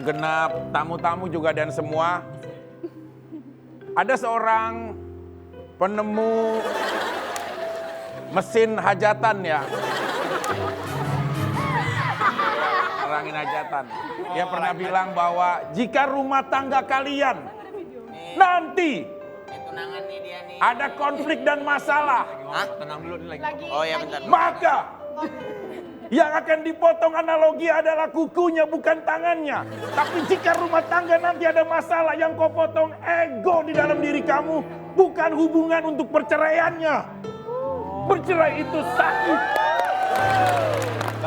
segenap tamu-tamu juga dan semua. Ada seorang penemu mesin hajatan ya. Nerangin hajatan. Dia pernah bilang bahwa jika rumah tangga kalian nanti Tunangan nih dia nih. ada konflik dan masalah, Hah? Tenang dulu nih lagi. Oh ya bentar. maka yang akan dipotong analogi adalah kukunya bukan tangannya. Tapi jika rumah tangga nanti ada masalah, yang kau potong ego di dalam diri kamu, bukan hubungan untuk perceraiannya. Bercerai itu sakit.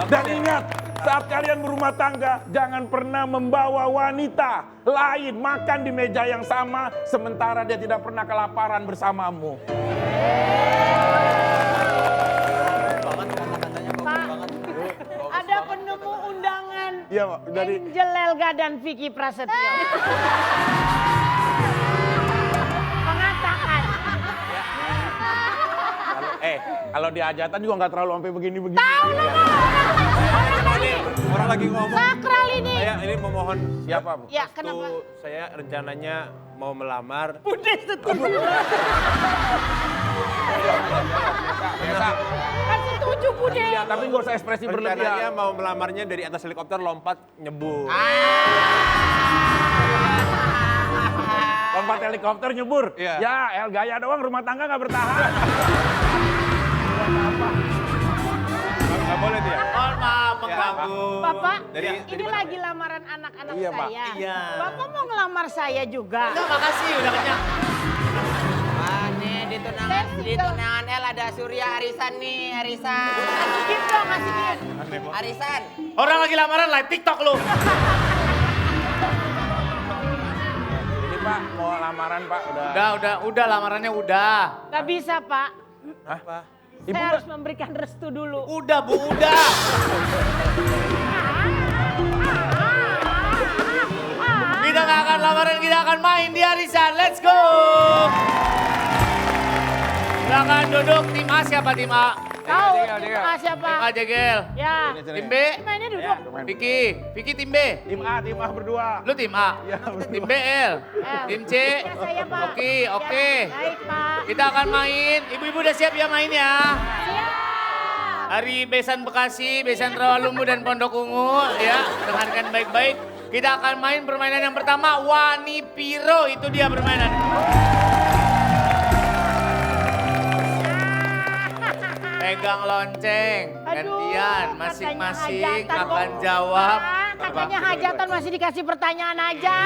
Dan ingat, saat kalian berumah tangga, jangan pernah membawa wanita lain makan di meja yang sama, sementara dia tidak pernah kelaparan bersamamu. Ada penemu undangan Iya, Pak, dari Angel Elga dan Vicky Prasetyo. Mengatakan. kalau di hajatan juga nggak terlalu sampai begini-begini. Tahu lah, Orang lagi ngomong. sakral ini. Saya ini memohon Siapa, Bu? Ya, restu. kenapa? Saya rencananya mau melamar. Udah setuju. Biasa. Kan setuju, Bude. Ya, tapi nggak usah ekspresi Rencananya berlebihan. mau melamarnya dari atas helikopter lompat nyebur. Lompat helikopter nyebur. Iya. Ya, El gaya doang, rumah tangga nggak bertahan. Nggak boleh dia. Mohon maaf mengganggu. Bapak, Dari- ini lagi lamaran anak-anak Iya, Pak. saya. Iya. Bapak mau ngelamar saya juga. Enggak, makasih udah kenyang. Wah, nih di tunangan El ada Surya Arisan nih, Arisan. Masukin dong, masukin. Arisan. Orang lagi lamaran live TikTok lu. Ini Pak, mau lamaran Pak, udah. Udah lamarannya udah. Gak bisa, Pak. Apa? Ibu Saya nggak- harus memberikan restu dulu. Udah Bu, udah. Kita nggak akan lamaran, kita akan main di Arisan. Let's go. Silakan duduk. Tim A siapa tim A? Tahu, Tinggal. tim A siapa? Tim A Jegel. Ya. Tim B? Mainnya duduk. Vicky tim B. Tim A berdua. Lu tim A. Iya, berdua. Tim B L. Tim C. Ya, saya, Pak. Oke. Ya, baik, Pak. Kita akan main. Ibu-ibu udah siap ya main ya? Siap. Dari Besan Bekasi, Besan Rawalumbu dan Pondok Ungu ya. Dengarkan baik-baik. Kita akan main permainan yang pertama, Wani Piro. Itu dia permainan. Pegang lonceng, gantian, Aduh, masing-masing katanya hajatan akan kok. jawab. Ah, katanya hajatan masih dikasih pertanyaan aja.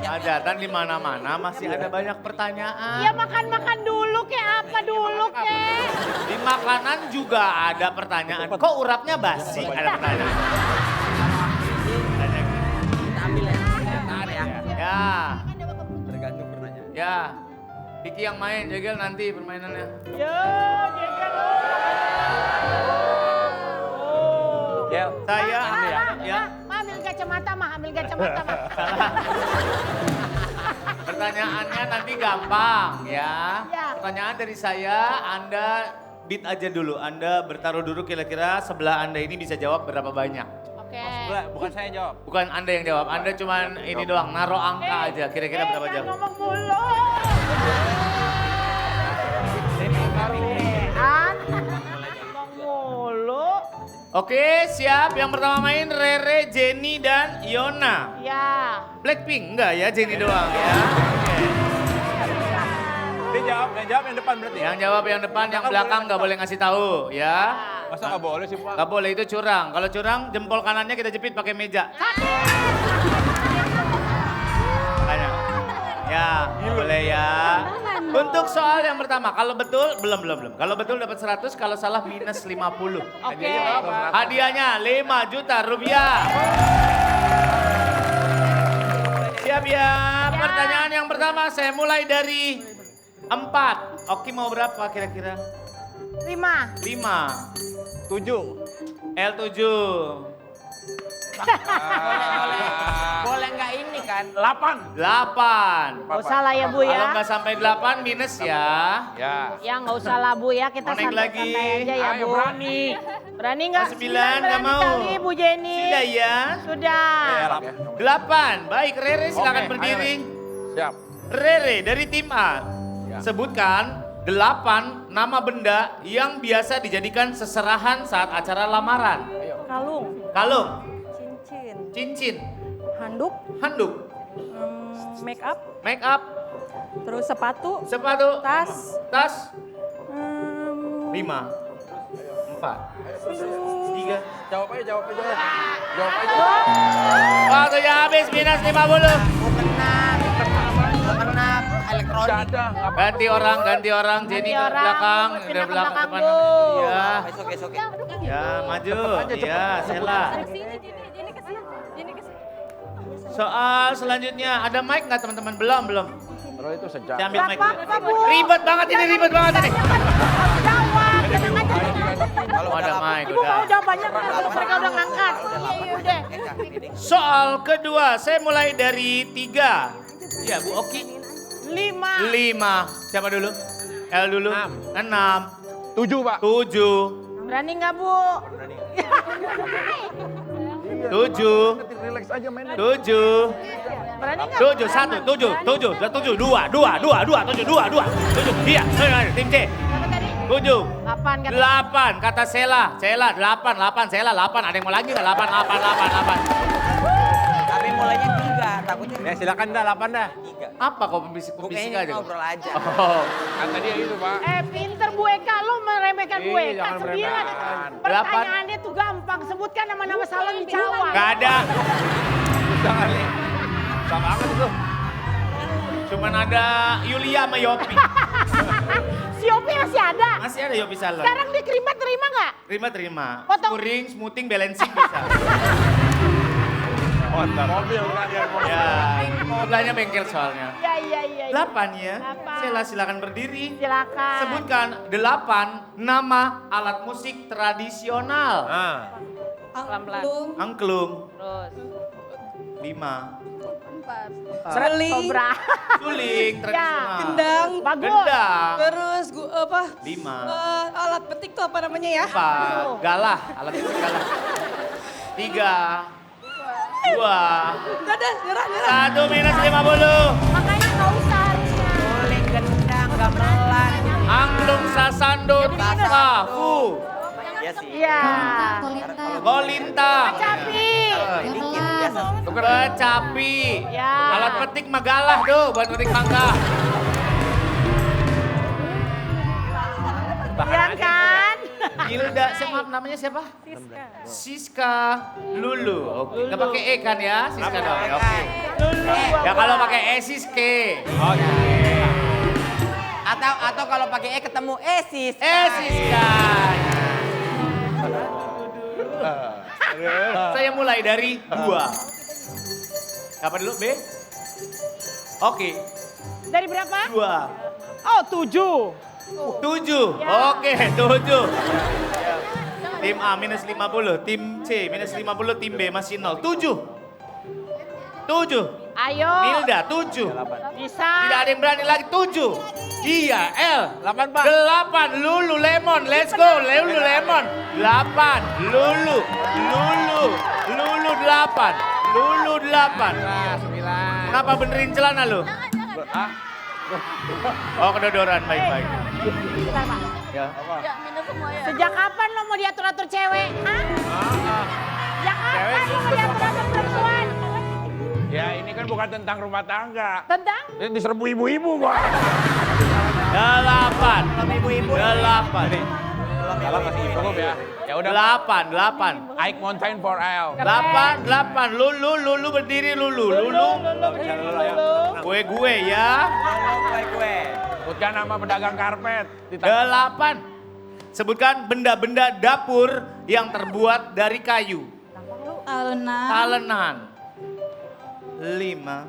Hajatan di mana-mana masih ada banyak pertanyaan. Ya makan-makan dulu kek, apa dulu kek. Di makanan juga ada pertanyaan. Kok urapnya basi? Ada pertanyaan. Kita ambil ya. Ya. Ya, Tergantung pertanyaan. ya. Vicky yang main, Jegel nanti permainannya. Ya, jeger. Gel. Saya ambil ya. Ya. Ma, ambil kacamata, mah, ambil kacamata, mah. Pertanyaannya nanti gampang ya. Ya. Pertanyaan dari saya, Anda beat aja dulu. Anda bertaruh dulu kira-kira sebelah Anda ini bisa jawab berapa banyak. Oke. Bukan saya yang jawab. Bukan Anda yang jawab, Anda cuman ini doang, naruh angka aja kira-kira berapa jangan jam. ngomong mulu. Ngomong mulu. Oke, siap. Yang pertama main Rere, Jenny, dan Yona. Ya. Blackpink enggak ya, Jenny doang ya. Oke. Dia jawab, yang jawab yang depan berarti. Yang jawab yang depan, yang belakang nggak boleh ngasih tahu ya. Masa nggak boleh sih Pak? Nggak boleh, itu curang. Kalau curang, jempol kanannya kita jepit pakai meja. Makanya. Ya, boleh ya. Untuk soal yang pertama, kalau betul, belum. Kalau betul dapat 100, kalau salah minus 50. Oke. Hadiahnya 5 juta rupiah. Siap ya? Pertanyaan yang pertama, saya mulai dari 4. Oki mau berapa kira-kira? 5. 5. 7. L7. Boleh nggak ini kan? 8. 8. Nggak usah lah ya Bu Kalau ya. nggak sampai 8 minus ya. Ya. Ya nggak usah lah Bu ya, kita Mau naik lagi? santai-santai aja ya Ayo Bu. berani. Berani nggak? Oh, 9 nggak berani mau. kali Bu Jenny. Sudah ya. Sudah. 8. Baik, Rere silakan Oke, berdiri. Siap. Rere dari tim A. Ya. Sebutkan 8 nama benda yang biasa dijadikan seserahan saat acara lamaran. Kalung, Kalung, cincin, cincin, handuk, handuk, make up, make up, terus sepatu, sepatu, tas, tas. em, 5, 4, 3. Jawab aja, jawab aja. Jawab aja. Waktunya habis, minus 50. Kena elektronik. Ada. Ganti orang, Jenny ke orang, belakang, pindah ke belakang, depan. Bu. Ya, Besok. ya maju, ya Sela. Soal selanjutnya, ada mic nggak teman-teman? Belum. Terus itu sejak. Saya ambil mic. Apa, Bu? Ribet banget ini. Jawab, tenang aja. Kalau ada mic, Ibu mau udah. jawabannya kalau mereka udah ngangkat. Iya udah. Soal kedua, saya mulai dari 3. Ya Bu Oki. 5. 5. Siapa dulu? L dulu. 6. 7, Pak. 7. Berani nggak Bu? 7. Relax aja mainnya. 7. Berani nggak? 7, 1, 7, 7, 7, 2, 7. Iya, tim C. Berapa tadi? 7. 8 kan? 8, kata Sela, 8, Sela 8. Ada yang mau lagi nggak? 8. Tapi mulainya 3, takutnya Ya silakan dah 8 dah. 3. Apa kau pembisik Kayaknya aja? ngobrol aja. Oh, Kata dia itu, Pak. Pinter Bu Eka, lo meremehkan Bu Ih, Eka. jangan 9. meremehkan. Pertanyaannya tuh gampang, sebutkan nama-nama salon cawan. nggak ada. Susah kali. Susah banget itu. Cuman ada Yulia sama Yopi. Si Opi masih ada. Masih ada Yopi Salon. Sekarang dia keribat terima nggak? Terima. Potong. Scoring, smoothing, balancing bisa. Mobil kan dia mobil. Ya, sebelahnya bengkel soalnya. Iya. 8 ya. 8. Sela silakan berdiri. Silakan. Sebutkan 8 nama alat musik tradisional. Pelan-pelan. Angklung. Terus. 5. seling, Cobra. Suling tradisional. gendang, Bagus. Gendang. terus apa? 5. Alat petik tuh apa namanya ya? 4. Galah. Alat musik galah. 3. 2. Udah, nyerah. 1 minus 50. Makanya nggak usah harusnya. Suling, gendang, gamelan. Angklung sasando tafu. Iya sih. Iya. Golintang. Capi. Dikit biasa. Kecapi. Ya. Alat petik magalah tuh buat petik mangga. Iya kan? Hilda, maaf namanya siapa? Siska Lulu. Oke, nggak pakai E kan ya? Siska dong. Ya, oke. Ya kalau pakai E Siske. Atau kalau pakai E ketemu sis. Siska. Saya mulai dari 2. Apa dulu B? Oke, Dari berapa? 2. Oh, 7. 7. Ya. Oke, 7. Tim A minus 50, tim C minus 50, tim B masih 0. 7. Ayo. Nilda 7. Bisa. Tidak ada yang berani lagi 7. Iya, L 8, Pak. 8. Lulu Lemon, let's go. Lulu Lemon. 8. Lulu 8. Lulu 8. 9. Kenapa benerin celana lu? Oh, kedodoran, baik-baik. Bentar, Pak. Ya. Sejak kapan lo mau diatur-atur cewek? Hah? Sejak kapan lo mau diatur-atur perempuan? Ya ini kan bukan tentang rumah tangga. Tentang? Ini diserbu ibu-ibu gua. 8. Ibu-ibu. 8. Salah masih cukup ya. Ya udah. 8. Ike Mountain for L. 8. Lulu berdiri Lulu. Gue ya. Gue. Sebutkan nama pedagang karpet. 8. Sebutkan benda-benda dapur yang terbuat dari kayu. Talenan, Talenan. 5.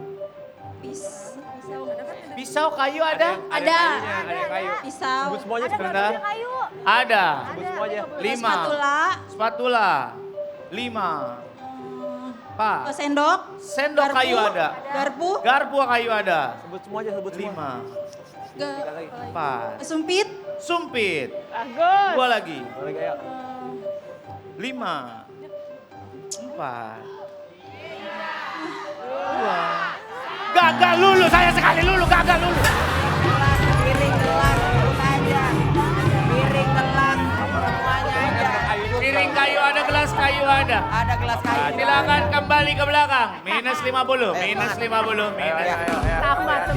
Pisau kayu ada? ada, Ada kayu. pisau, Semuanya Sebentar. Ada. 5. spatula, Spatula. 5. Pas. Sendok. Sendok Garpu. kayu ada. Garpu. Garpu kayu ada. Sebut semua aja, sebut semua. 5. Pas. Sumpit. Sumpit. Bagus. 2 lagi. Boleh kayak. 5. 4. 2. Gagal lulu, saya sekali lulu, gagal lulu. Piring gelas sebut aja. Piring gelas semuanya aja. Piring kayu ada, gelas kayu ada. Ada gelas kayu. Silakan kembali ke belakang. Minus 50, minus 50, minus. Tambah tuh.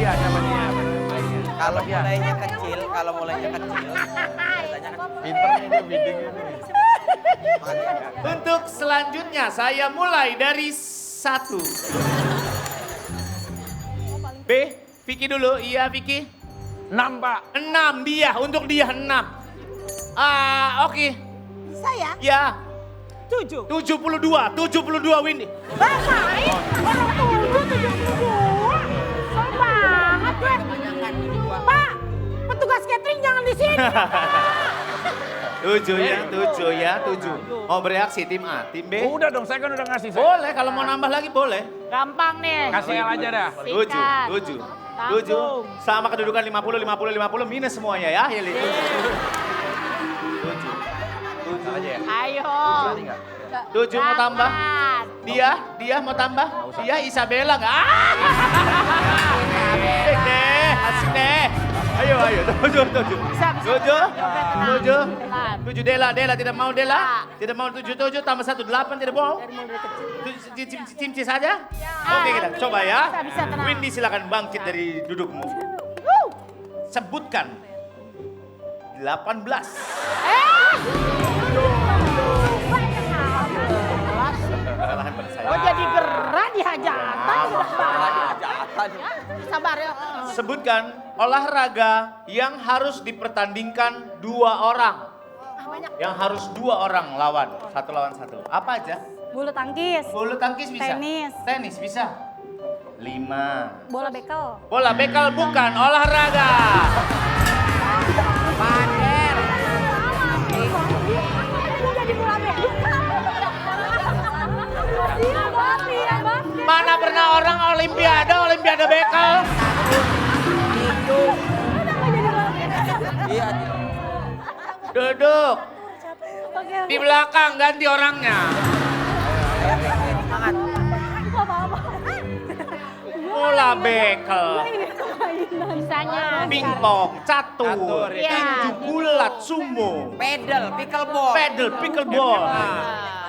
Kalau mulainya kecil, biasanya kan Pinternya dia biddingnya. Untuk selanjutnya saya mulai dari 1. B, Vicky dulu. Iya, Vicky. 6 Pak. 6 dia, untuk dia 6. Oke. Saya Ya, 7. 72 Windy. Basahin. Orang 72. Soal banget gue. Pak, petugas catering jangan di sini. 7 ya, 7. Mau bereaksi tim A, tim B? Udah dong, saya kan udah ngasih. Boleh, kalau mau nambah lagi boleh. Gampang nih. Kasih L aja dah. 7. Sama kedudukan 50, minus semuanya ya. 7. Ayo. 7 mau tambah? Dia mau tambah? Dia Isabella nggak? Asik deh. Ayo. 7 Dela tidak mau Dela? Tidak mau 7 tambah 1 8 tidak mau? Cimci saja? Oke kita coba ya. Bisa tenang. Windy silakan bangkit dari dudukmu. Sebutkan 18. Kesalahan pada saya. Oh jadi gerak di hajatan. Sabar ya. Sebutkan olahraga yang harus dipertandingkan 2 orang. Yang harus 2 orang lawan, 1 lawan 1. Apa aja? Bulu tangkis. Bulu tangkis bisa? Tenis. Tenis bisa? 5. Bola bekel. Bola bekel bukan olahraga. pader. Jadi bola bekel. Mana pernah orang olimpiade bekel? Iya. Duduk. Di belakang ganti orangnya. Semangat. Bola bekel. Bisanya. Pingpong, catur, Iya. tinju bulat, sumo, Pedal, pickleball. pedal, pickleball,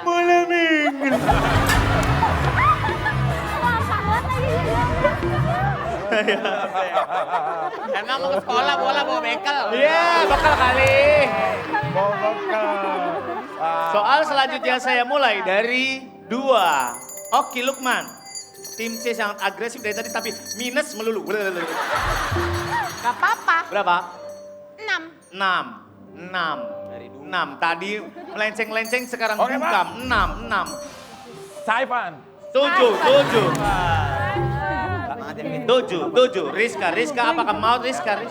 bola minggu. Emang mau ke sekolah bola bawa bekel. Iya, bekal kali. Bekal. Soal selanjutnya saya mulai dari 2. Oki Lukman. Tim C sangat agresif dari tadi tapi minus melulu. Gak apa-apa. Berapa? 6. 6. Tadi melenceng-lenceng sekarang Oke, Pak. bungkam. 6. Saifan. 7. Semangat ya, Vin. 7. Rizka apakah mau Rizka?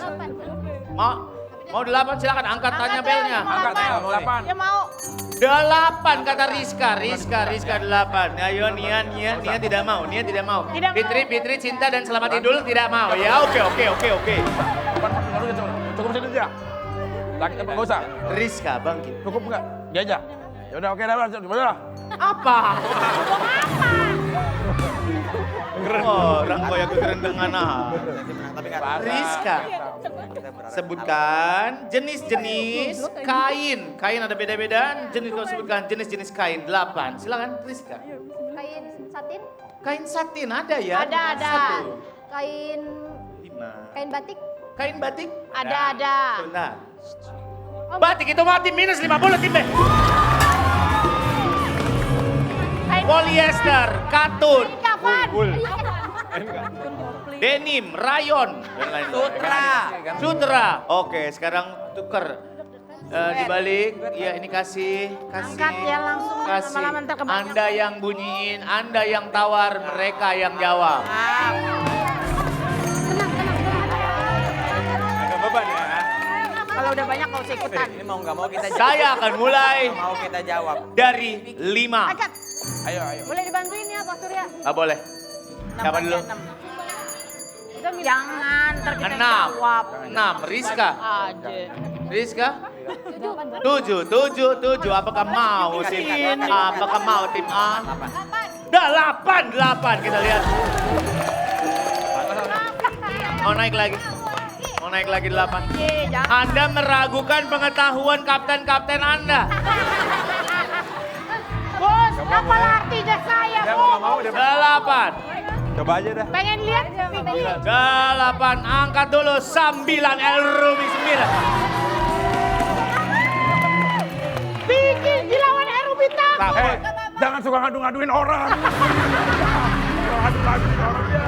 Mau 8 silakan angkat tanya belnya. Angkat L, 8. Dia mau. 8 kata Rizka 8. Ayo Nia tidak mau. Tidak mau. Fitri Cinta dan Selamat Idul tidak mau. Ya oke. Cukup sini aja. Lagi apa enggak usah. Rizka bangkit. Cukup enggak? Dia aja. Ya udah oke dah. Apa? Orang koyak kegerendengan Tapi nggak Rizka. Sebutkan jenis-jenis kain. Kain ada beda-beda. Kau sebutkan jenis-jenis kain. 8. Silakan Rizka. Kain satin, Kain satin ada ya? Ada. 1. kain 5. kain batik, Kain batik? Ada. Sebentar. Batik itu mati minus 50 tim B. Polyester, katun, Kapan? denim, rayon, dan lain-lain. Sutra. Oke, sekarang tuker. Dibalik, ya ini kasih. Angkat ya langsung, Kasih. lama-lama ntar kebanyakan. Anda yang bunyiin, Anda yang tawar, mereka yang jawab. Agak beban ya. Kalau udah banyak gak usah ikutan. Ini mau nggak mau kita jawab. Saya akan mulai Mau kita jawab. dari 5. Angkat. Ayo. Boleh dibantuin ya apa? Mas Surya. Nggak boleh. Siapa dulu? Jangan, ntar kita 6. jawab. 6. Rizka. Aja. Rizka? 7. Apakah mau tim A? Apakah mau tim A? 8. Kita lihat. Mau naik lagi. 8. Ye, jangan. Anda meragukan pengetahuan kapten-kapten Anda. Bos, apa artinya saya, Bos? 8. Coba aja dah. Pengen lihat Vicky. 8. Angkat dulu. 9. El Rumi 9. Vicky dilawan Eru Bintang. Jangan suka ngadu-ngaduin orang. Ngadu-ngaduin orang. Ya.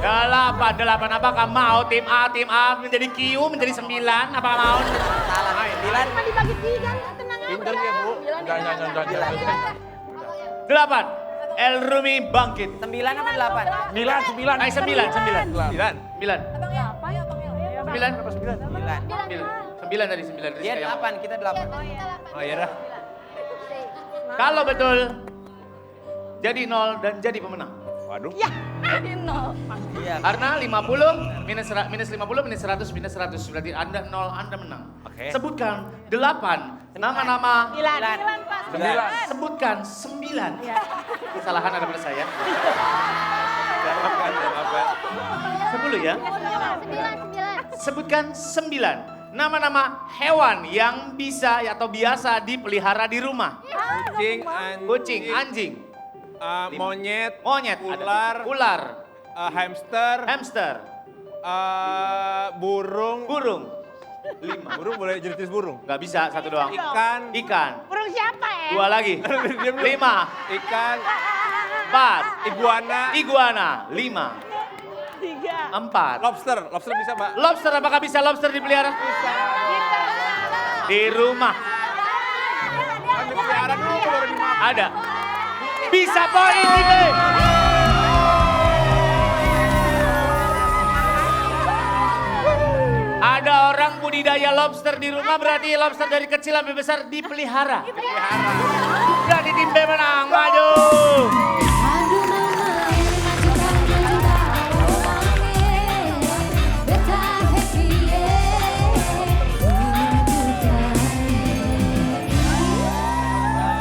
Jangan. 8. Apakah mau tim A menjadi Q menjadi 9? Apakah mau? Salah. 9. Cuma dibagi 3, tenang aja. Pinter dia, Bu. Jangan. 8. El Rumi bangkit. 9 apa 8? 9. 9. 9 tadi 9. Dia Rizka yang 8, kita 8. Oh iya dah. Kalau betul, jadi 0 dan jadi pemenang. Waduh. Ya, ini 0. Iya. Karena 50 minus 50 minus 100. Berarti Anda 0, Anda menang. Oke. Sebutkan 8 nama-nama. 9, Pak. 9. Sebutkan 9. Kesalahan ada pada saya. 10 ya. 9. Sebutkan 9 nama-nama hewan yang bisa atau biasa dipelihara di rumah. Kucing, anjing, Monyet, monyet, ular, ular, hamster, burung. burung. 5. Burung boleh jenis burung. Nggak bisa, satu doang. Ikan. Burung siapa, 2 lagi. 5. Ikan, 4. iguana, Iguana. 5. 4. lobster bisa Mbak? Lobster, apakah bisa lobster dipelihara? Di rumah. Kan dipelihara dulu baru dimakan. Ada. Bisa poin ini. Ada orang budidaya lobster di rumah, berarti lobster dari kecil sampai besar dipelihara. Berarti tim B menang, maju.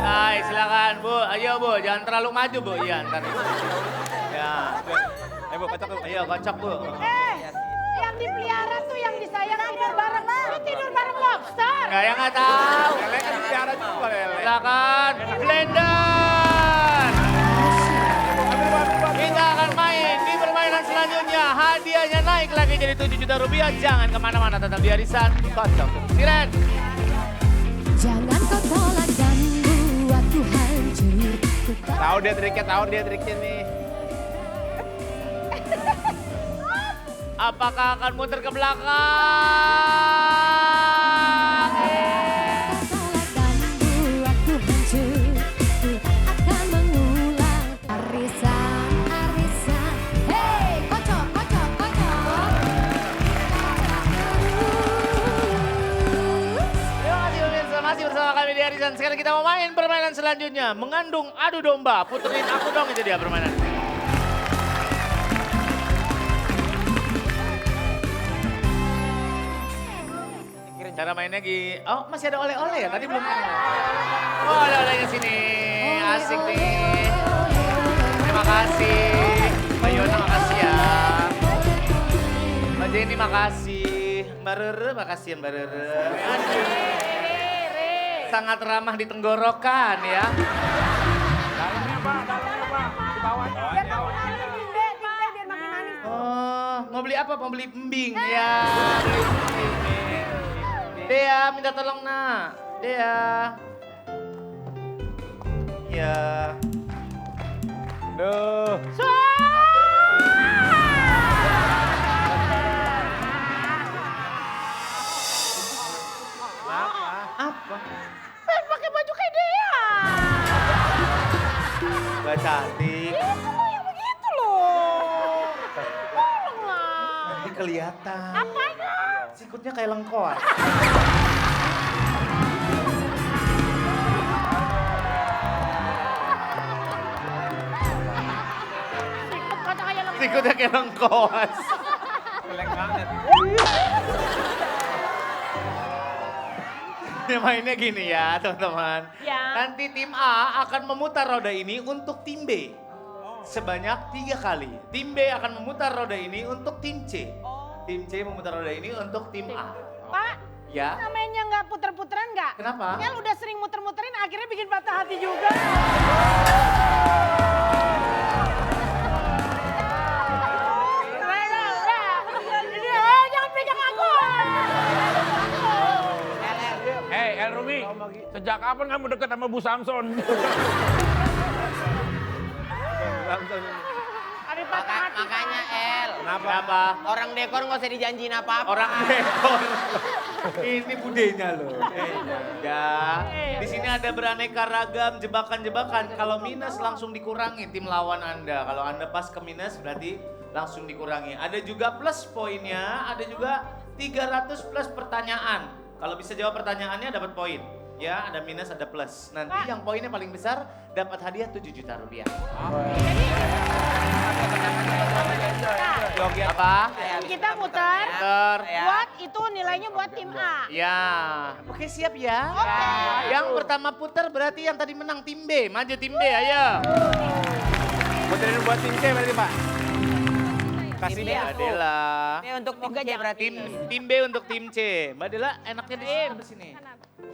Hai, silakan Bu. Ayo Bu, jangan terlalu maju Bu. Iya, ntar. Ya. Bu, kocok tuh. Ayo kocok Bu. Yang dipelihara tuh yang disayang tidur bareng. Lu tidur bareng lobster. Kayak nggak tahu. Lele kan dipelihara juga Lele. Silakan, Blender. Kita akan main di permainan selanjutnya. Hadiahnya naik lagi jadi 7 juta rupiah. Jangan kemana-mana, tetap di Arisan. Kocok. Siren. Jangan kau tolak dan buatku hancur. Tahu dia triknya nih. Apakah akan muter ke belakang? Tolak dan buatku hancur. Ku akan mengulang arisan. Hey, kocok. Terima kasih pemirsa, masih bersama kami di Arisan. Sekarang kita mau main permainan selanjutnya. Mengandung adu domba. Puterin aku dong, itu dia permainan. Cara mainnya oh masih ada oleh-oleh ya? Tadi belum. Oh ada olehnya sini. Asik nih. Terima kasih. Mbak Yona makasih ya. Mbak Jenny makasih. Mbak Rere makasih ya Mbak Rere. Aduh. Sangat ramah di tenggorokan ya. Dalamnya Pak. Di bawahnya. biar makin manis. Oh, mau beli apa? Mau beli embing ya. Beli embing. Dea, minta tolong nak. Dea. Ya. Duh. Apa? Pakai baju kayak dia. Gak cantik. Kamu yang begitu loh. Tolonglah. Nanti kelihatan. Apanya? Sikutnya kayak lengkoas. Sikutnya kayak lengkoas. Keleng banget. Ya, mainnya gini ya teman-teman. Ya. Nanti tim A akan memutar roda ini untuk tim B. Sebanyak 3 kali. Tim B akan memutar roda ini untuk tim C. Tim C memutar roda ini untuk tim A. Pak, Ya. namanya nggak puter-puteran nggak? Kenapa? El udah sering muter-muterin akhirnya bikin patah hati juga. Jangan pegang aku. Hei El Rumi, sejak kapan kamu dekat sama Bu Samson? Ada patah hati. Makanya El, Kenapa? orang dekor nggak usah dijanjiin apa-apa. Orang dekor. Ini budenya loh. Ya. Di sini ada beraneka ragam jebakan-jebakan. Kalau minus langsung dikurangi tim lawan Anda. Kalau Anda pas ke minus berarti langsung dikurangi. Ada juga plus poinnya, ada juga 300 plus pertanyaan. Kalau bisa jawab pertanyaannya dapat poin. Ya, ada minus, ada plus. Nanti yang poinnya paling besar dapat hadiah 7 juta rupiah. Apa? Kita muter. Muter. Buat itu nilainya buat tim A. Ya, oke siap ya. Yang pertama putar berarti yang tadi menang tim B. Maju tim B, ayo. Muterin buat tim C berarti Pak. Kasih Tim B dia. aku. Adela. Ini untuk tim C berarti. Tim B untuk tim C. Mbak Adela enaknya di sebelah sini.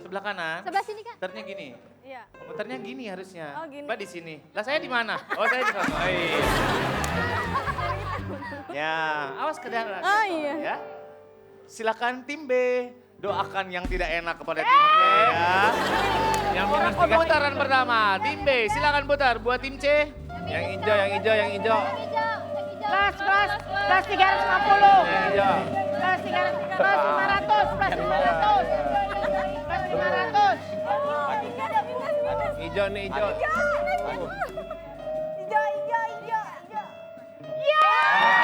Sebelah kanan. Sebelah sini Kak. Muternya gini. Iya. Muternya gini harusnya. Oh, gini. Mbak di sini. Lah saya di mana? Oh saya di sana. Oh, iya. Ya, awas ke dalam. Oh, iya. Ya. Silakan tim B. Doakan yang tidak enak kepada tim C ya. Yang minus putaran pertama. Tim B, silakan putar buat tim C. Yang hijau, yang hijau, yang hijau. Plus 350. Yang hijau. Plus 500. Plus 500. Plus 500. Hijau nih, hijau.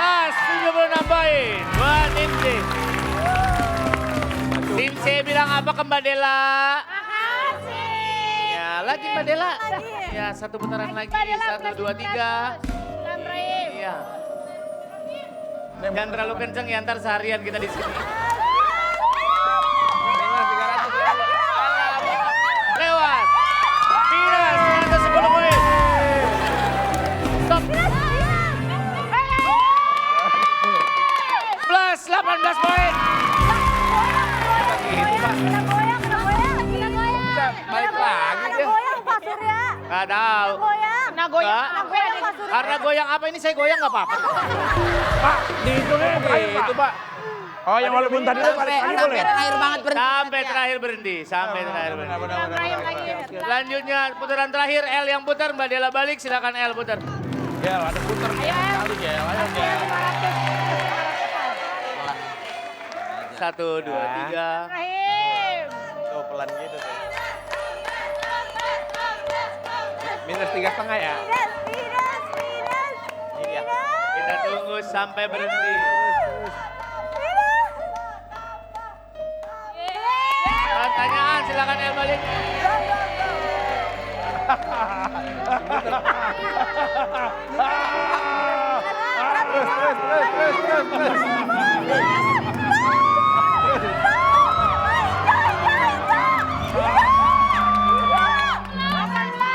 Mas, 76 poin buat tim C. Tim C bilang apa ke Mbak Dela? Makasih. Ya, lagi Mbak Dela. Ya, satu putaran lagi. 1, 2, 3. Iya. Jangan terlalu kenceng ya, ntar seharian kita di sini. Minus 300. Lewat. Minus 110 poin. Stop. Plus 18 poin. Balik lagi dia. Gak tahu. Kena goyang. Karena goyang apa ini saya goyang gak apa-apa. Pak, dihitungnya terakhir Pak. Itu Pak. Oh yang walaupun tadi itu balik lagi boleh? Sampai terakhir banget berhenti. Sampai terakhir berhenti. Sampai terakhir berhenti. Selanjutnya putaran terakhir L yang putar, Mbak Dela balik, silakan L putar. Ya ada puter nih kali ya. Ayo Gel. 1, 2, 3. Terakhir. Tuh pelan gitu tuh. Minus 3,5 ya. Iya. Kita tunggu sampai berhenti. Pertanyaan silakan L balik. Terus.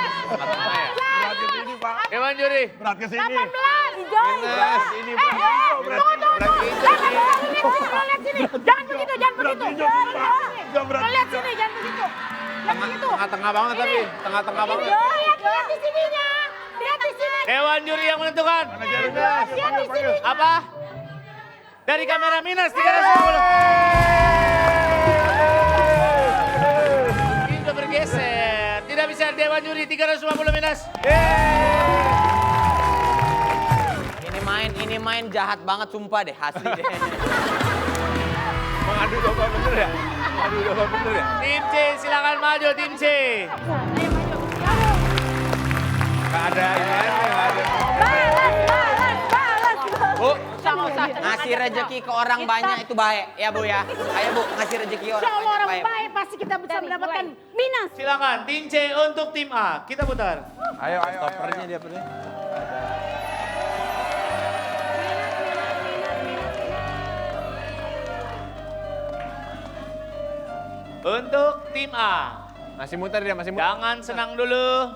Berat ke sini Pak. Dewan juri. Berat ke sini. Minus ini Pak. Berat hijau. Jangan begitu, jangan Berat begitu. hijau Pak. Enggak berat Lo lihat hijau. sini, jangan begitu. Lihat begitu. Tengah-tengah banget tapi. Tengah-tengah banget. Lihat di sininya. Lihat di sini. Dewan juri yang menentukan. Mana jadi Lihat di sini. Apa? Dari kamera minus 350. Kita bergeser. Tidak bisa Dewan juri 350 minus. Ini main jahat banget sumpah deh, asli deh. Mengadu domba bener ya? Mengadu domba bener ya? Tim C silakan maju tim C. Gak ada ini aja, gak ada. Bu, ngasih rezeki ke orang banyak itu baik ya Bu ya. Ayo Bu, ngasih rezeki Insya orang Allah orang banyak. baik pasti kita bisa mendapatkan minus. Silakan tim C untuk tim A. Kita putar. Ayo, stoppernya dia pernya. Untuk tim A. Masih muter dia, masih muter. Jangan senang dulu.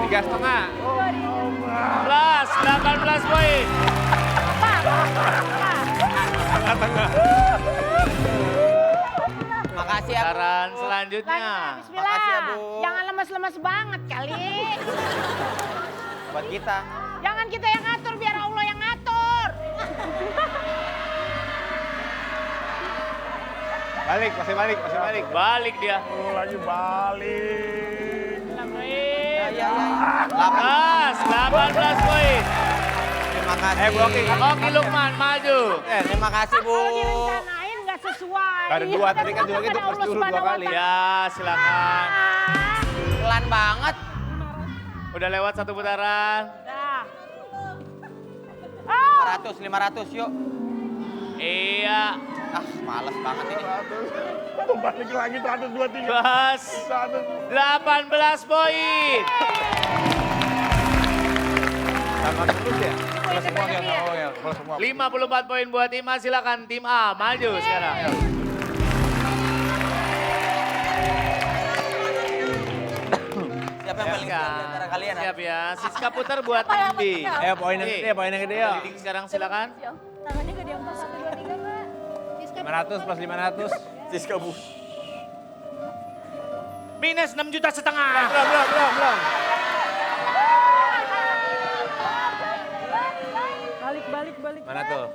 3,5. 18 poin. Makasih ya. Putaran selanjutnya. Bismillah. Makasih ya, Bu. Jangan lemes-lemes banget kali. Buat kita. Jangan kita yang ngatur, biar Allah yang ngatur. Balik, masih balik, masih balik. Balik dia. Lagi balik. Ya. 18 poin. Terima kasih. blocking. Oki Lukman maju. Terima kasih, Bu. Kalau direncanain nggak sesuai. Ada dua, tadi kan dua gitu, Allah terus turun dua Subhanahu wa kali. Ta'ala. Ya, silakan. Pelan banget. Udah lewat satu putaran. Dah. Oh, 500 yuk. Iya. Ah, males banget ini. Balik lagi 123. Bas. 18 poin. Sama terus ya? Kalau semua Oke, dia. oh ya, kalau semua. 54 poin buat tim A. Silakan tim A maju sekarang. Siapa yang paling siap di antara kalian? Siap ya. Siska putar buat tim B. Ayo poin yang gede, poin yang gede ya. Leading sekarang silakan. Tangannya gak diangkat 1, 2, 3, Kak. 500 plus 500. Siska, Bu. Minus 6,5 juta. Belum. Balik. Mana tuh?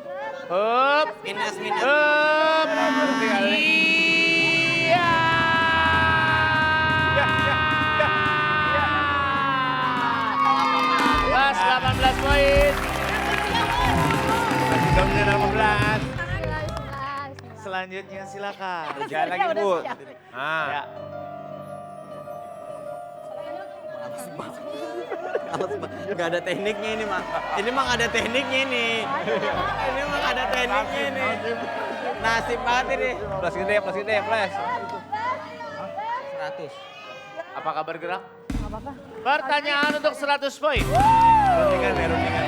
Up. Minus. Up. Berhenti kali. Iya. Bas 18 poin. Masih dominan 18. Selanjutnya silakan. Jalan lagi, Bu. Ah. Ya. Gak ada tekniknya ini, Mang. Ini mah gak ada tekniknya ini. Ini mah gak ada tekniknya ini. Nasib banget ini. Plus gede, plus. 100. Apakah bergerak? Pertanyaan untuk 100 poin. Rundingan dulu ya.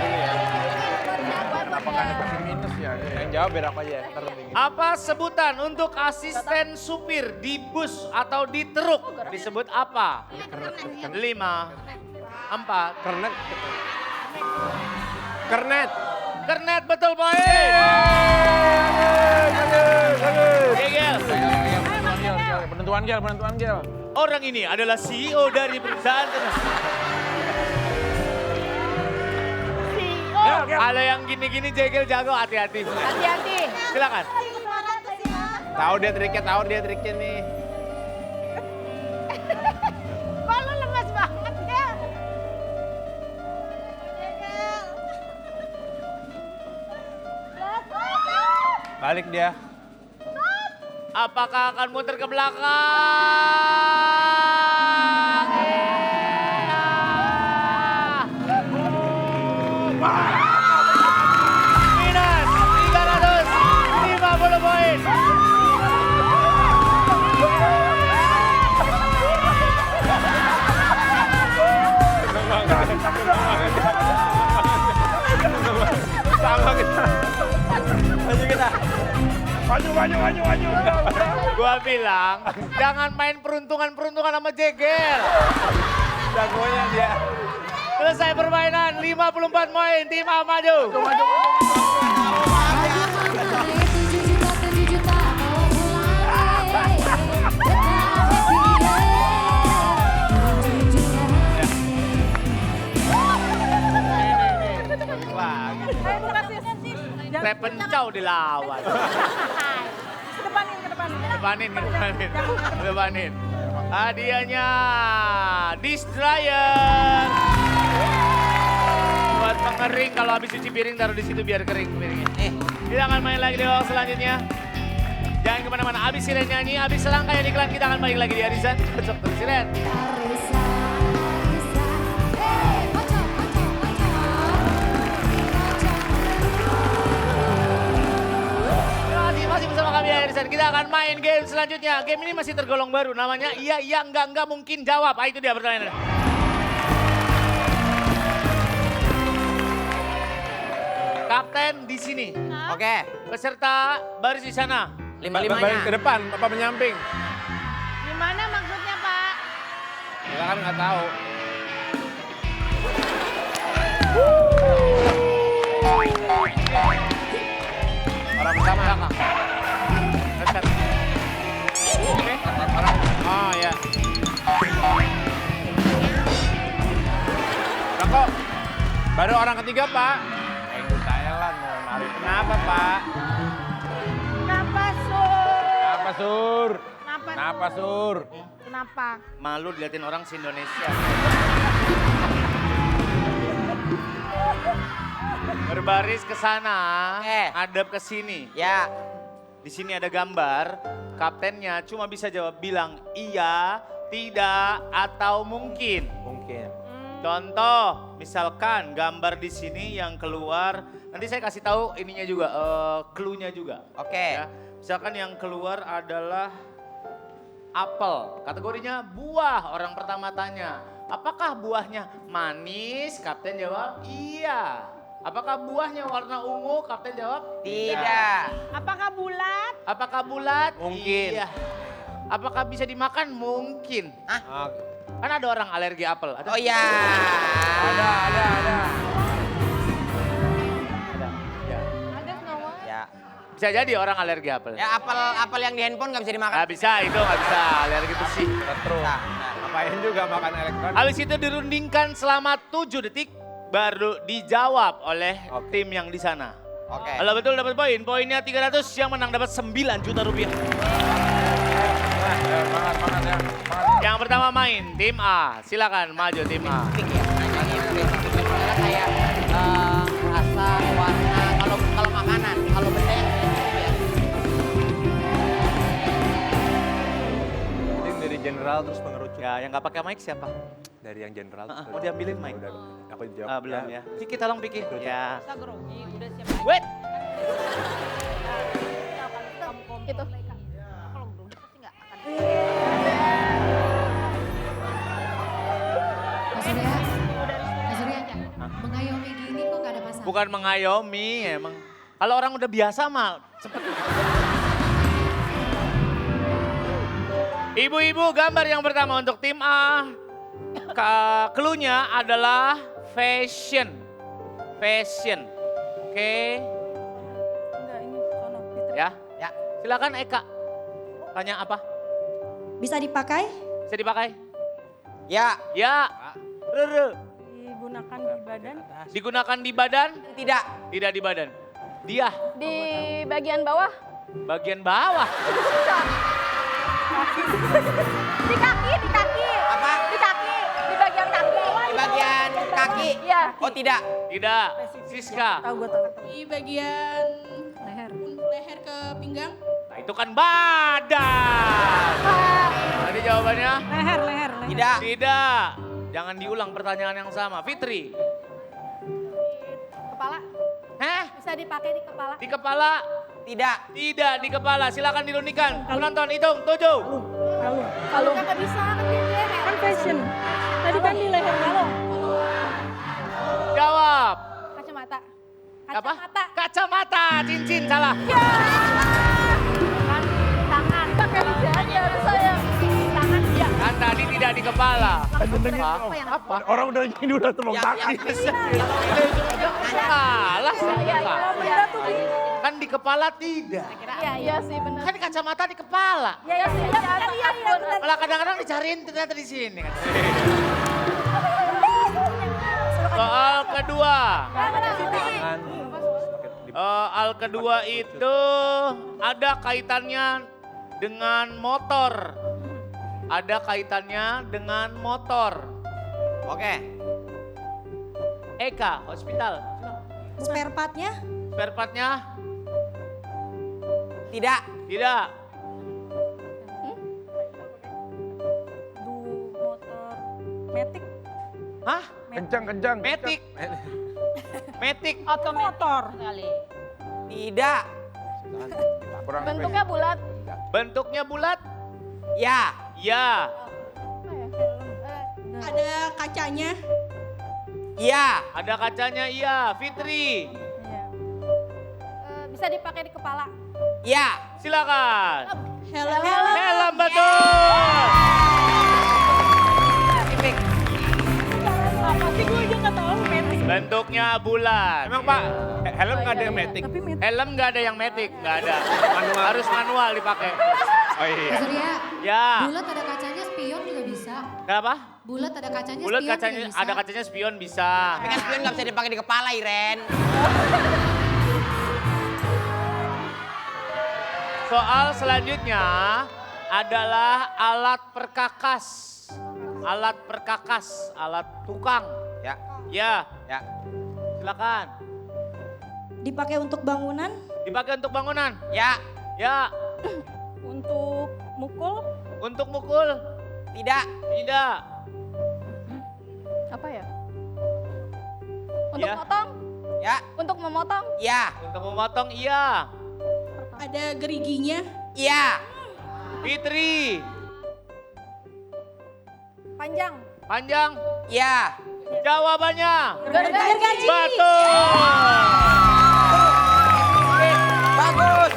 Apakah ada pasti minus ya? Yang jawab biar aku aja. Terundingin. Apa sebutan untuk asisten supir di bus atau di truk? Disebut apa? 5, 4, Kernet. Kernet betul poin. Gel. Penentuan gel. Orang ini adalah CEO dari perusahaan tersebut. CEO. Ada yang gini-gini jegel jago, hati-hati. Hati-hati. Silakan. Tahu dia triknya nih. Kok lu lemes banget ya? Balik dia. Apakah akan muter ke belakang? Minus 350 poin. Sama kita. Maju kita. Maju. Gua bilang, jangan main peruntungan sama jegel. Jagonya dia. Selesai permainan, 54 poin, tim A maju. Repencau dilawan. Kedepanin. Hadiahnya dish dryer. Buat pengering, kalau habis cuci piring taruh di situ biar kering piringnya. Kita akan main lagi di babak selanjutnya. Jangan kemana-mana, abis Siren nyanyi, abis serangkaian iklan kita akan balik lagi di Arisan. Cocok terus Siren. Masih bersama kami Arisan. Kita akan main game selanjutnya. Game ini masih tergolong baru, namanya iya, enggak, mungkin jawab. Itu dia pertanyaannya. Kapten di sini. Oke. peserta baris di sana. Balik ke Lima-limanya. depan, apa menyamping? Gimana maksudnya, Pak? Kita kan nggak tahu. Orang pertama. Dekat. Oke. Oh ya. Rokok. Baru orang ketiga, Pak. Ikut Thailand mau narik. Kenapa, Pak? Kenapa, Sur? Kenapa, Sur? Kenapa? Kenapa, Sur? Kenapa? Malu diliatin orang se-Indonesia. Berbaris ke sana, Oke. ngadep ke sini. Ya. Di sini ada gambar, kaptennya cuma bisa jawab bilang iya, tidak, atau mungkin. Mungkin. Contoh, misalkan gambar di sini yang keluar, nanti saya kasih tahu ininya juga, clue-nya juga. Oke. Ya. Misalkan yang keluar adalah apel, kategorinya buah. Orang pertama tanya, apakah buahnya manis? Kapten jawab iya. Apakah buahnya warna ungu? Kapten jawab Tidak. Apakah bulat? Apakah bulat? Mungkin. Iya. Apakah bisa dimakan? Mungkin. Ah. Kan ada orang alergi apel. Ada? Oh iya. Ada. Ada. Ya. Ada semua. Ya. Bisa jadi orang alergi apel. Ya apel yang di handphone nggak bisa dimakan. Nggak bisa, itu nggak bisa. Alergi besi. Retro. Nah, Ngapain juga makan elektronik? Habis itu dirundingkan selama 7 detik. Baru dijawab oleh tim yang di sana. Oke. Kalau betul dapat poin. Poinnya 300, yang menang dapat 9 juta rupiah. Semangat ya. Yang pertama main, tim A. Silakan maju tim A. Pink ya. Misalnya kayak rasa, warna, kalau makanan, kalau benda yang ya. Penting dari general terus mengerucut. Ya, yang nggak pakai mic siapa? Dari yang general. Mau diambilin mic? Udah, aku jawab. Ah, belum ya. Piki, tolong Piki. Ya. Bisa grogi, udah siap. Wait. Itu. Kalau grogi pasti nggak akan. Mas Surya, Mas Surya, mengayomi gini kok gak ada pasangan? Bukan mengayomi emang. Kalau orang udah biasa mah cepet. Ibu-ibu, gambar yang pertama untuk tim A. Clue-nya adalah fashion. Fashion. Oke. Enggak, ini sono. Fitri. Ya. Ya. Silakan Eka. Tanya apa? Bisa dipakai? Bisa dipakai? Ya. Ya. Rere. Digunakan di badan? Digunakan di badan? Tidak. Tidak di badan. Dia. Di bagian bawah. Bagian bawah. Di kaki, di kaki. Apa? Di kaki, di bagian kaki. Di bagian kaki. Iya. Oh tidak. Tidak. Siska. Tahu gue tahu. Di bagian Leher. leher ke pinggang. Nah, itu kan badan. Tadi jawabannya? Leher. Tidak. Tidak. Jangan diulang pertanyaan yang sama. Fitri. Kepala. Heh? Bisa dipakai di kepala. Di kepala? Tidak. Tidak di kepala. Silakan dirundikan. Penonton hitung 7. Kalung. Kalau nggak bisa kan di leher. Kan fashion. Tadi kan di leher kalung. Jawab. Kacamata. Apa? Kacamata. Kacamata. Cincin salah. Tangan. Pakai aja harus saya. Tangan ya. Kan tadi tidak di kepala. Apa? Orang udah gini udah tolong kaki. Salah sih. Iya, iya. Kan di kepala tidak. Iya sih benar. Kan kacamata di kepala. Iya sih. Iya benar. Malah kadang-kadang dicariin ternyata di sini. Soal kedua. Soal kedua itu ada kaitannya dengan motor. Ada kaitannya dengan motor. Oke. Eka, hospital. Spare partnya? Spare partnya? Tidak. Tidak. Motor. Matic. Hah? Kencang. Matic. Matic. Otomotor kali. Tidak. Kurang Bentuknya bulat. Bentuknya bulat? Ya. Ya. Ada kacanya. Iya. Ada kacanya, iya. Fitri. Iya. Bisa dipakai di kepala. Ya. Silakan. Helm. Helm betul. Tipik. Apa sih gue aja nggak tahu metik. Bentuknya bulat. Emang Pak, helm nggak ada yang metik? Tapi metik. Helm nggak ada yang metik, nggak ada. Harus manual dipakai. Oh iya. Mas Surya, Ya. bulat ada kacanya spion juga bisa. Kenapa? Bulat ada kacanya Bulat spion kacanya, juga bisa. ada kacanya spion bisa. Tapi kan spion nggak bisa dipakai di kepala, Iren. Soal selanjutnya adalah alat perkakas. Alat perkakas, alat tukang. Ya. Ya, Ya. silakan. Dipakai untuk bangunan, Dipakai untuk bangunan. Ya. Ya, untuk mukul, untuk mukul. Tidak. Tidak. Apa ya? Untuk Ya. potong? Ya. Untuk memotong? Ya. Untuk memotong iya. Ada geriginya. Ya. Fitri. Panjang? Panjang. Ya. Jawabannya. Gergaji? Betul. Bagus.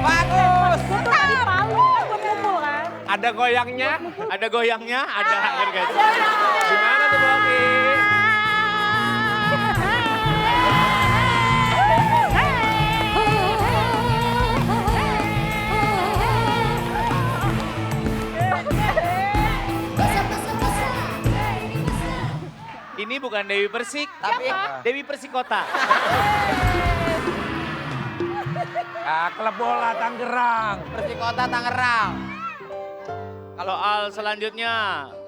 Bagus. gue tuh tadi palu kan buat mukul kan. Ada goyangnya. Ada goyangnya, ada gergaji. Gimana tuh Boki? Ini bukan Dewi Persik, Tapi Dewi Persikota. Klub bola Tangerang. Persikota Tangerang. Soal selanjutnya,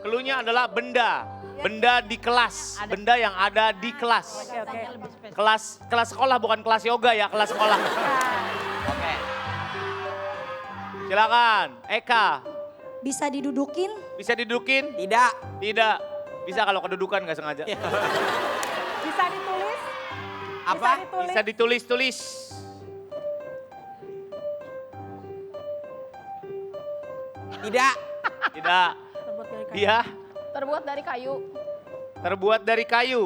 clue-nya adalah benda. Benda di kelas, benda yang ada di kelas. Oke. Kelas sekolah, bukan kelas yoga ya, kelas sekolah. Oke. Silakan, Eka. Bisa didudukin, Bisa didudukin? Tidak. Tidak. Bisa kalau kedudukan nggak sengaja. bisa ditulis, Apa? Bisa ditulis-tulis. Tidak. Tidak. terbuat dari kayu. Dia Terbuat dari kayu? terbuat dari kayu.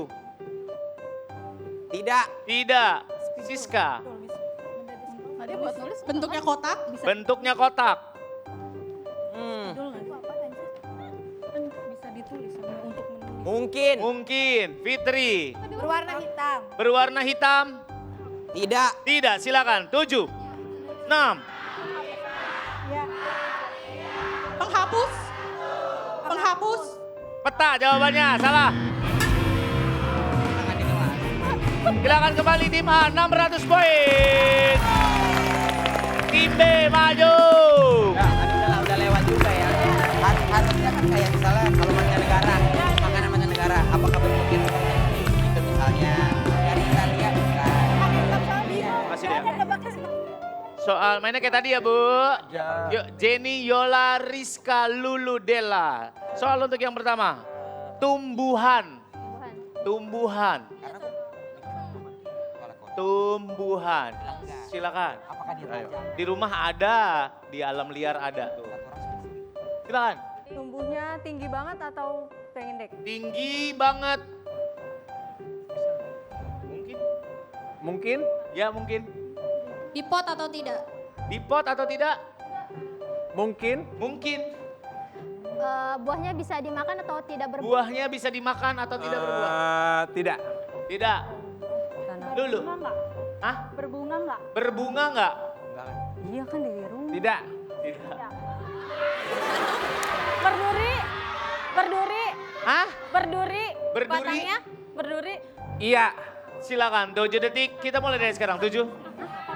Tidak. Tidak. Siska. Tadi buat nulis? Bentuknya kotak. Bentuknya kotak. Spidol nggak sih? Kan bisa ditulis untuk menulis. Mungkin. Mungkin. Fitri. Berwarna hitam? Berwarna hitam. Tidak. Tidak. Silakan. 7, 6. Ya, Penghapus. Penghapus. Peta jawabannya. Salah. Silakan kembali tim A. 600 poin. Tim B maju. Ya, udah lewat juga ya. Harusnya kan kayak misalnya kalau mancanegara, makanan mancanegara, apakah bentuknya seperti ini? Gitu misalnya. Dari Italia bukan. Masih dia. Soal mainnya kayak tadi ya Bu. Yuk, Jenny, Yola, Rizka, Lulu, Della. Soal untuk yang pertama. Tumbuhan. Tumbuhan. Tumbuhan. Silakan. Apakah dia panjang? Di rumah ada, di alam liar ada. Tuh. Silakan. tumbuhnya tinggi banget atau pendek? Tinggi banget. Mungkin? Mungkin. Ya mungkin. Di pot atau tidak? Di pot atau tidak? Mungkin. Mungkin. Buahnya bisa dimakan atau tidak berbuah? Buahnya bisa dimakan atau tidak berbuah? Tidak. Tidak. Dulu. Berbunga nggak? Hah? Berbunga nggak? Berbunga nggak? Iya kan di rumah. Tidak. Tidak. Berduri, berduri, Hah? berduri. Berduri? Batangnya berduri. Iya. Silakan, 7 detik. Kita mulai dari sekarang. 7, 6.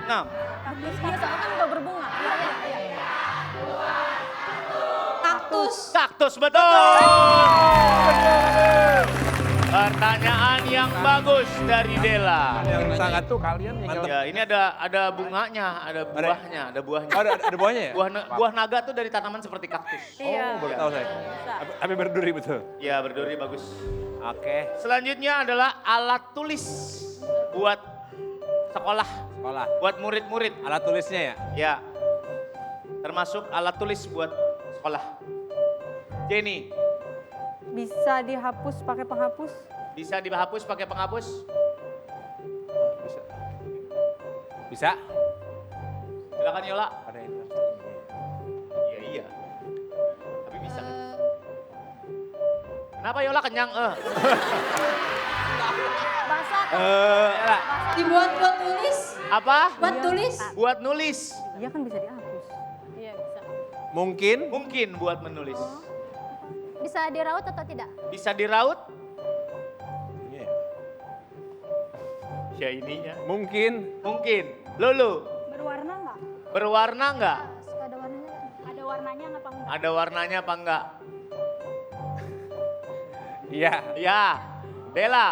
Iya soalnya kan udah berbunga. Kaktus. Kaktus, betul. Pertanyaan yang bagus dari Della. Yang sangat tuh kalian mantep. Ya, ini ada bunganya, ada buahnya, ada buahnya. Oh, ada buahnya ya? Buah naga tuh dari tanaman seperti kaktus. Iya. Baru tahu saya. Tapi berduri betul. Ya, berduri bagus. Oke. Selanjutnya adalah alat tulis buat sekolah, Sekolah. buat murid-murid. Alat tulisnya ya? Ya, termasuk alat tulis buat sekolah. Jenny, Bisa dihapus pakai penghapus? bisa dihapus pakai penghapus? Bisa. Bisa? Silakan Yola. Ada itu. Iya. Tapi bisa kan? Kenapa Yola kenyang? Basah. Yola. Dibuat buat tulis. Apa? Buat tulis. Buat nulis. Iya kan bisa dihapus. Iya bisa. Mungkin? Mungkin buat menulis. Bisa diraut atau tidak? Bisa diraut? Iya. Ya ininya. Mungkin? Mungkin. Lulu. Berwarna nggak? Berwarna nggak? Suka ada warnanya nggak? Ada warnanya apa enggak? Ada warnanya apa enggak? Iya. Ya. Bella.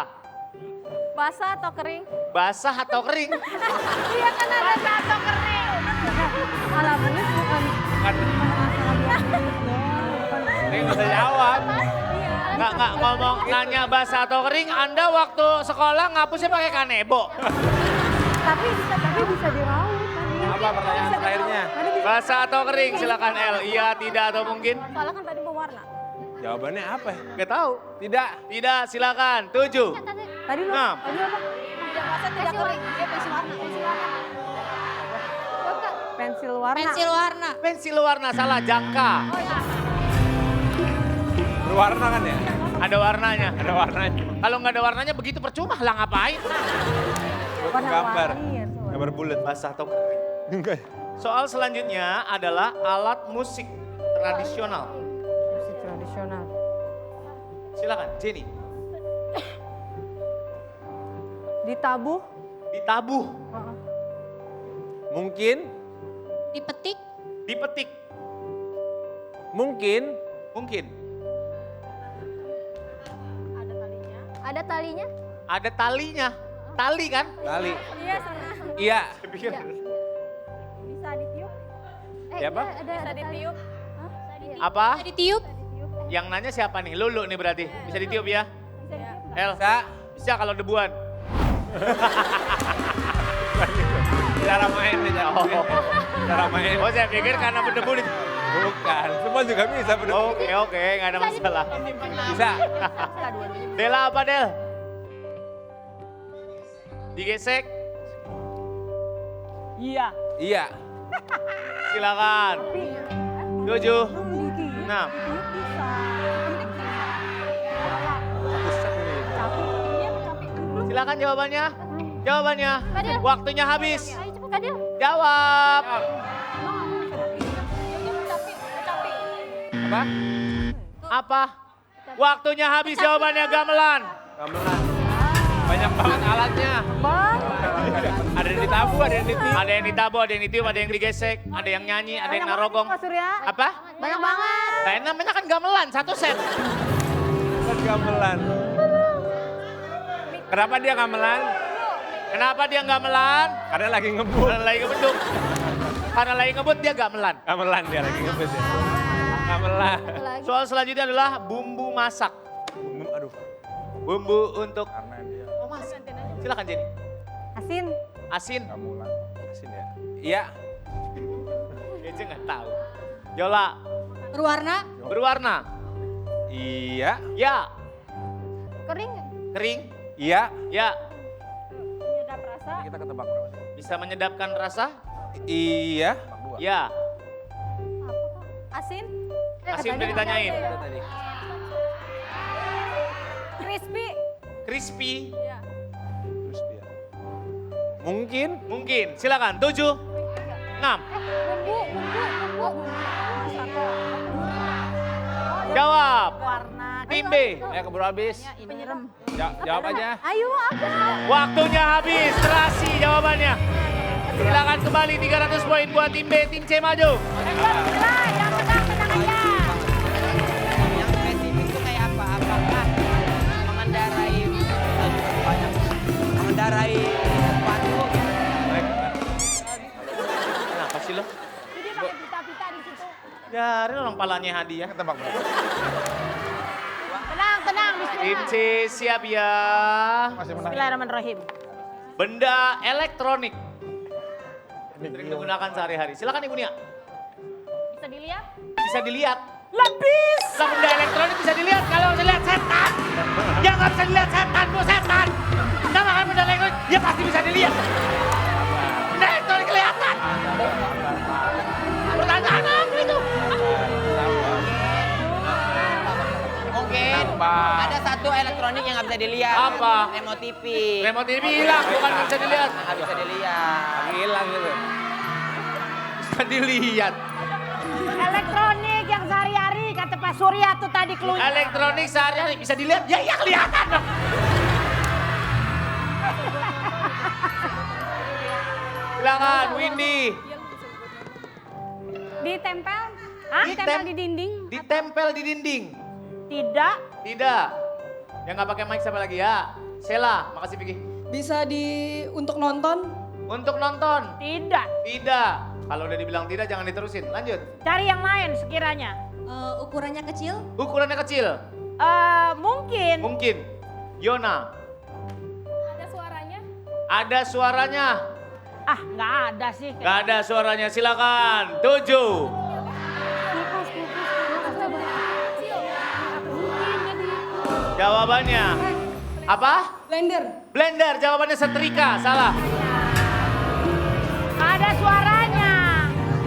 Basah atau kering? Basah atau kering? Iya kan ada basah atau kering. Alah bulis bukan Kan masalah biasa dong. ini nggak bisa jawab. Nggak ngomong nanya basah atau kering, Anda waktu sekolah ngapusnya pakai kanebo. Tapi bisa diraut kan. Apa pertanyaan terakhirnya? Basah atau kering? Silakan L. Iya, tidak atau mungkin? Soalnya kan tadi berwarna. Jawabannya apa? Nggak tahu. Tidak. Tidak, silakan. 7. Tadi lo, 6. tadi apa? Tidak basah, tidak kering. Dia pensil warna. Pensil warna. Bukan. Pensil warna. Pensil warna. Pensil warna salah, jangka. Oh ya. Berwarna kan ya? Ada warnanya. Ada warnanya. Kalau nggak ada warnanya begitu percuma lah ngapain? Gambar. Iya, Gambar bulat. Basah atau kering? Enggak. Soal selanjutnya adalah alat musik tradisional. musik tradisional. Silakan, Jenny. Ditabuh. Ditabuh, Heeh. Mungkin? Dipetik. dipetik, Mungkin? mungkin. Ada talinya? Ada talinya. Tali kan? Tali. Iya senang. Iya. Pikir. Bisa ditiup. Ya, apa? Bisa ditiup. Apa? Bisa ditiup. Yang nanya siapa nih? Lulu nih berarti. Bisa ditiup ya? El, Bisa. bisa kalau debuan. Cara main nih. Cara main. Oh saya pikir karena berdebu di... Bukan. Semua juga bisa bener. Oke, nggak ada masalah. Bisa. Dela apa Del? Digesek, Iya. Iya. silakan. 7, 6. Silakan jawabannya. Jawabannya. Fadil. Waktunya habis. Ayo cepet Kadil. Jawab. Apa? Apa? Waktunya habis jawabannya gamelan. Gamelan. Banyak banget alatnya. Ada yang ditabu, ada yang ditiup. Ada yang ditabu, ada yang ditiup, ada yang digesek, ada yang nyanyi, ada yang narogong. Mas Surya. Apa? Banyak banget. Nah, ini namanya kan gamelan, satu set. Kan gamelan. Kenapa dia gamelan? Kenapa dia gamelan? Karena lagi ngebut. Karena lagi ngebut. Karena lagi ngebut dia gamelan. Gamelan dia lagi ngebut ya. Gamelan. Soal selanjutnya adalah bumbu masak. Aduh. Bumbu untuk... Karena dia Oh mas, silakan Jenny. Asin. Asin. gamelan. Asin ya. Iya. Dia aja nggak tahu. Yola, Berwarna. berwarna. Iya. Ya. Kering. Kering. Iya. Ya. Menyedap rasa. Kita ketebak berapa sih? Bisa menyedapkan rasa? Iya. Ya. Asin. Asin udah ditanyain. Tadi. Crispy. Crispy. Terus dia. Mungkin. Mungkin. Silakan. 7, 6. Bumbu. Jawab. Warna. Tim B. Keburu habis. Penyerem. Jawab aja. Ayo apa? Waktunya habis. Terasi jawabannya. Silakan kembali 300 poin buat tim B. Tim C maju. Yang tenang aja. Yang spesifik itu kayak apa? Apakah mengendarai mengendarai sepatu? Kenapa sih lo? Jadi pakai pita-pita di situ. Biarin orang palanya hadiah. Ketebak berapa? Tenang. Tim C siap ya. Masih menang. Bismillahirrahmanirrahim. Benda elektronik. Sering digunakan sehari-hari. Silakan Ibu Nia. Bisa dilihat? Bisa dilihat. Lapis. Lah benda elektronik bisa dilihat kalau bisa dilihat setan. Ya nggak bisa dilihat setan, bu setan. Kita makan benda elektronik, ya pasti bisa dilihat. Benda Apa? Remote TV. Remote TV hilang, bukan bisa dilihat. Nggak bisa dilihat. Hilang gitu. Bisa dilihat. Elektronik yang sehari-hari kata Pak Surya tuh tadi clue-nya. Elektronik sehari-hari bisa dilihat. Ya iya kelihatan dong. Silakan Windy. Ditempel? Hah? Ditempel di dinding? Ditempel di dinding. Tidak. Tidak. Yang nggak pakai mic siapa lagi ya? Sheila, makasih Vicky. Bisa untuk nonton? Untuk nonton? Tidak. Tidak. Kalau udah dibilang tidak jangan diterusin. Lanjut. Cari yang lain sekiranya. Ukurannya kecil. Ukurannya kecil. Mungkin. Mungkin. Yona. Ada suaranya? Ada suaranya. Ah, nggak ada sih. Nggak ada suaranya. Silakan. 7. Jawabannya. Apa? Blender. Blender. Jawabannya setrika. Salah. Ada suaranya.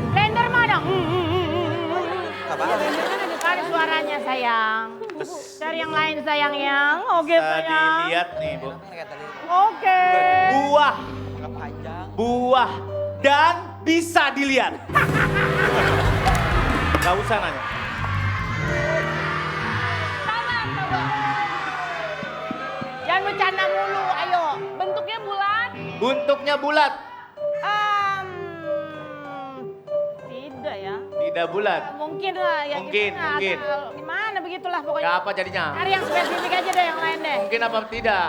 Blender mana? Apa? Ada suaranya sayang. Cari yang lain sayang yang. Oke Tadi sayang. lihat nih Bu. Oke. Buah. Nggak panjang. Buah. Dan bisa dilihat. Gak usah nanya. Jangan bercanda mulu, ayo. Bentuknya bulat? Bentuknya bulat. Tidak ya. Tidak bulat. Mungkin lah ya. Mungkin, gimana, mungkin. Gimana begitulah pokoknya. Gak apa jadinya. Cari yang spesifik aja deh yang lain deh. Mungkin apa tidak?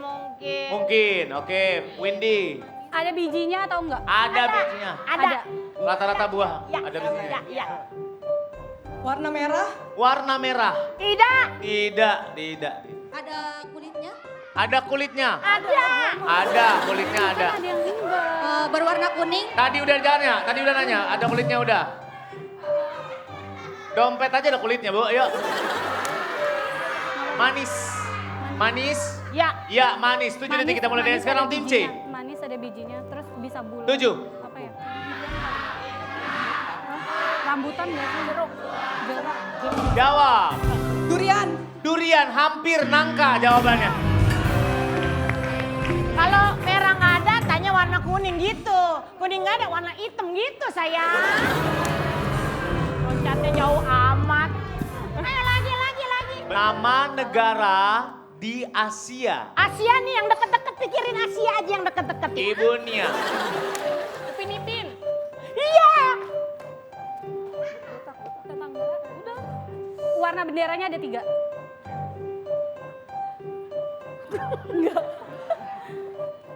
Mungkin. Mungkin. Oke. Windy. Ada bijinya atau enggak? Ada bijinya. Ada. Rata-rata buah. Ya, Ada bijinya. ya, ya. Warna merah? Warna merah. Tidak. Tidak. Tidak. Ada kulitnya. Ada kulitnya. Ada. Ada kulitnya ada. Ada yang enggak. Berwarna kuning. Tadi udah nanya. Tadi udah nanya. Ada kulitnya udah. Dompet aja ada kulitnya Bu. Ayo. Manis. Manis. Ya. Ya manis. 7 detik kita mulai dari sekarang tim C. Manis ada bijinya, terus bisa bulat. 7. Apa ya? Rambutan nggak sih? Jeruk. Jawab. Durian. Durian hampir nangka jawabannya. Kalau merah nggak ada, tanya warna kuning gitu. Kuning nggak ada, warna hitam gitu sayang. Loncatnya jauh amat. Ayo lagi. Nama negara di Asia. Asia nih yang deket-deket, pikirin Asia aja yang deket-deket. Ibunya. Upin Ipin. Iya. Tetangga. Udah. Warna benderanya ada 3.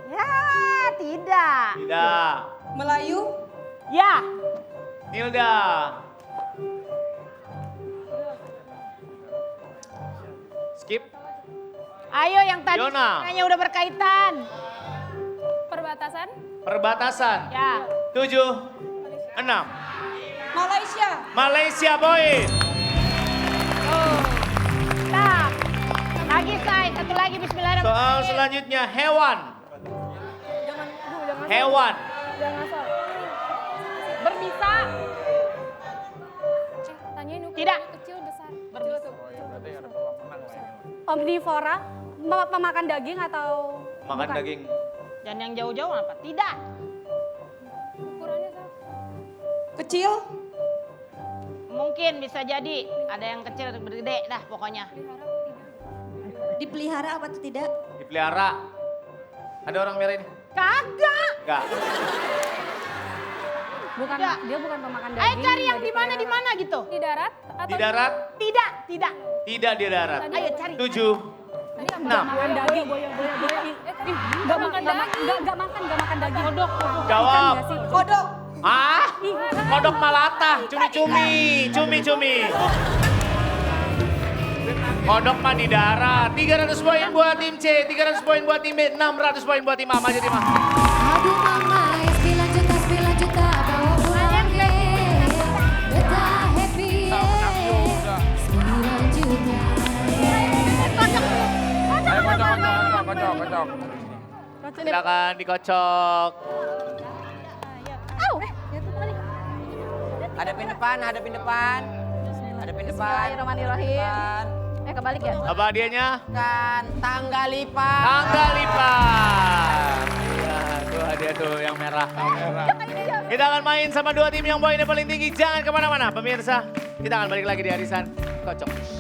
Ya, tidak. Tidak. Melayu. Ya, Nilda. Skip. ayo yang tadi Yona. sebenarnya udah berkaitan. Perbatasan. Perbatasan. Ya. 7. 6. Malaysia. Malaysia boy. Nah, lagi say, satu lagi bismillahirrahmanirrahim. Soal selanjutnya hewan. Hewan. Jangan asal. Berbisa. Tanyain ukuran Tidak. kecil besar. Berbisa. Omnivora. Pemakan daging atau Makan bukan? daging. Dan yang jauh-jauh apa? Tidak. Ukurannya sama. Kecil. Mungkin bisa jadi ada yang kecil atau gede dah pokoknya. Dipelihara apa tidak? Dipelihara. Ada orang merah ini? Kagak. Enggak. Bukan, Tidak. dia bukan pemakan daging. Ayo cari yang nggak di mana gitu. Di darat? Atau Di darat? Tidak. Tidak di darat. Ayo cari. 7. Nggak makan daging. Nggak makan daging. Nggak makan daging. Kodok. Jawab. Kodok. Ah? Kodok Malata. Cumi-cumi. Kodok mah di darat. 300 poin buat tim C, 300 poin buat tim B, 600 poin buat tim A. Maju tim A. Aduh mama, 9 juta bawa pulang betah happy 9 juta. Kocok. Silakan dikocok. Hadapin depan. Bismillahirrahmanirrahim. Kebalik ya. Apa hadiahnya? Kan tangga lipat. Tangga lipat. Ya, tuh hadiah tuh yang merah. Kita akan main sama dua tim yang poinnya paling tinggi. Jangan kemana-mana pemirsa. Kita akan balik lagi di Arisan Kocok.